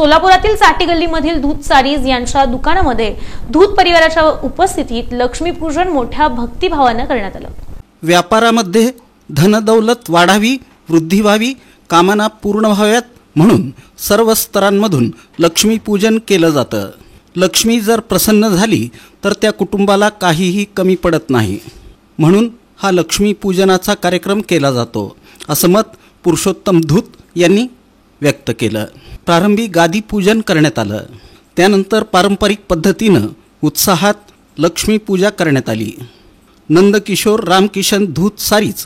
सोलापुरातील चाटी गल्लीमधील धूत सारीज यांच्या दुकानामध्ये धूत परिवाराच्या उपस्थितीत लक्ष्मीपूजन मोठ्या भक्तिभावाने करण्यात आलं। व्यापारामध्ये धनदौलत वाढावी, वृद्धी व्हावी, कामना पूर्ण व्हाव्यात म्हणून सर्व स्तरांमधून लक्ष्मीपूजन केलं जातं। लक्ष्मी जर प्रसन्न झाली तर त्या कुटुंबाला काहीही कमी पडत नाही, म्हणून हा लक्ष्मीपूजनाचा कार्यक्रम केला जातो असं मत पुरुषोत्तम धूत यांनी व्यक्त केलं। प्रारंभी गादी पूजन करण्यात आलं, त्यानंतर पारंपरिक पद्धतीनं उत्साहात लक्ष्मीपूजा करण्यात आली। नंदकिशोर रामकिशन धूत सारीज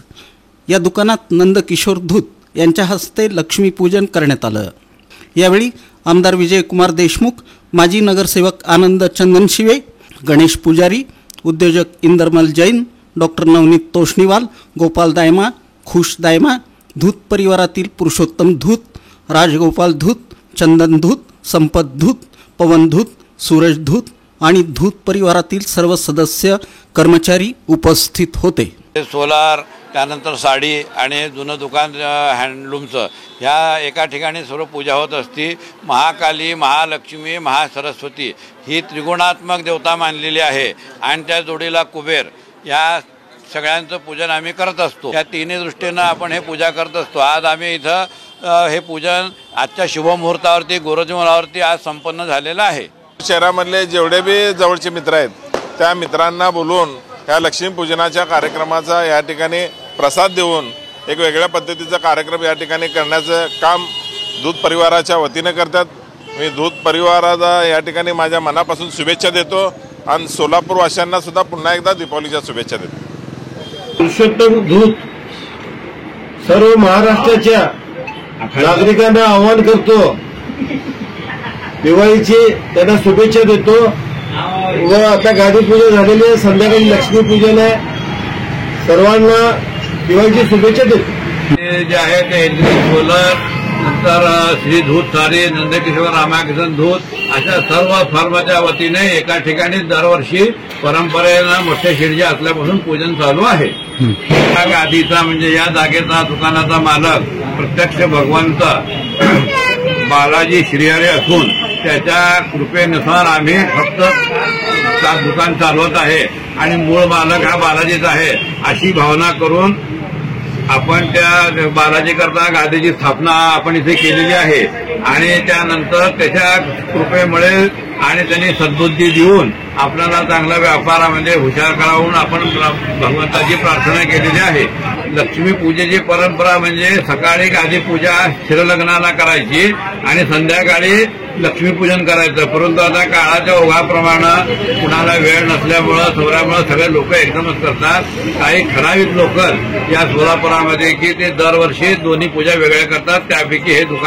या दुकानात नंदकिशोर धूत यांच्या हस्ते लक्ष्मीपूजन करण्यात आलं। यावेळी आमदार विजयकुमार देशमुख, माजी नगरसेवक आनंद चंदनशिवे, गणेश पुजारी, उद्योजक इंदरमल जैन, डॉक्टर नवनीत तोष्णीवाल, गोपाल दायमा, खुश दायमा, धूत परिवारातील पुरुषोत्तम धूत, राजगोपाल धूत, चंदन धूत, संपत धूत, पवन धूत, सूरज धूत आणि धूत परिवारातील सर्व सदस्य कर्मचारी उपस्थित होते। सोलार, त्यानंतर साडी आणि जुनं दुकान हँडलूमचं ह्या एका ठिकाणी सर्व पूजा होत असती। महाकाली, महालक्ष्मी, महासरस्वती ही त्रिगुणात्मक देवता मानलेली आहे आणि त्या जोडीला कुबेर या सगळ्यांचं पूजन आम्ही करत असतो। या तिन्ही दृष्टीनं आपण हे पूजा करत असतो। आज आम्ही इथं हे पूजन आजच्या शुभमुहूर्तावरती गोरजमलावरती आज संपन्न झालेलं आहे। शहरामधले जेवढे बी जवळचे मित्र आहेत त्या मित्रांना बोलवून या लक्ष्मीपूजनाच्या कार्यक्रमाचा या ठिकाणी प्रसाद देऊन एक वेगळ्या पद्धतीचा कार्यक्रम या ठिकाणी करण्याचं काम दूध परिवाराच्या वतीने करतात। मी दूध परिवाराला या ठिकाणी माझ्या मनापासून शुभेच्छा देतो आणि सोलापूरवासियांना सुद्धा पुन्हा एकदा दीपावलीच्या शुभेच्छा देतो। पुरुषोत्तम धूत सर्व महाराष्ट्राच्या नागरिकांना आवाहन करतो, दिवाळीची त्यांना शुभेच्छा देतो व आता गादी पूजा झालेली आहे, संध्याकाळी लक्ष्मीपूजन आहे, सर्वांना दिवाळीची शुभेच्छा देतो। जे आहे ते सोलर, नंतर श्री धूत सारी, नंदकिशोर रामकिशन धूत अशा सर्व फर्मच्या वतीने एका ठिकाणी दरवर्षी परंपरेनं मोठे शिर्जे असल्यापासून पूजन चालू आहे। या गादीचा म्हणजे या जागेचा दुकानाचा मालक प्रत्यक्ष भगवंत बालाजी श्रीहरी असून त्याच्या कृपेनुसार आम्ही फक्त दुकान चालवत आहे आणि मूळ मालक हा बालाजीच आहे अशी भावना करून आपण त्या बालाजी करता गादीची स्थापना आपण इथे केलेली आहे आणि त्यानंतर त्याच्या कृपेमुळे आणि त्यांनी सद्बुद्धी देऊन आपल्याला चांगल्या व्यापारामध्ये हुशार करावून आपण भगवंताची प्रार्थना केलेली आहे। लक्ष्मी पूजेची परंपरा म्हणजे सकाळी गादी पूजा शिरलग्नाला करायची आणि संध्याकाळी लक्ष्मीपूजन करायचं, परंतु आता काळाच्या ओघाप्रमाणे कुणाला वेळ नसल्यामुळं सगळे लोक एकदमच करतात। काही ठराविक लोक या सोलापुरामध्ये की ते दरवर्षी दोन्ही पूजा वेगळ्या करतात, त्यापैकी हे दुकान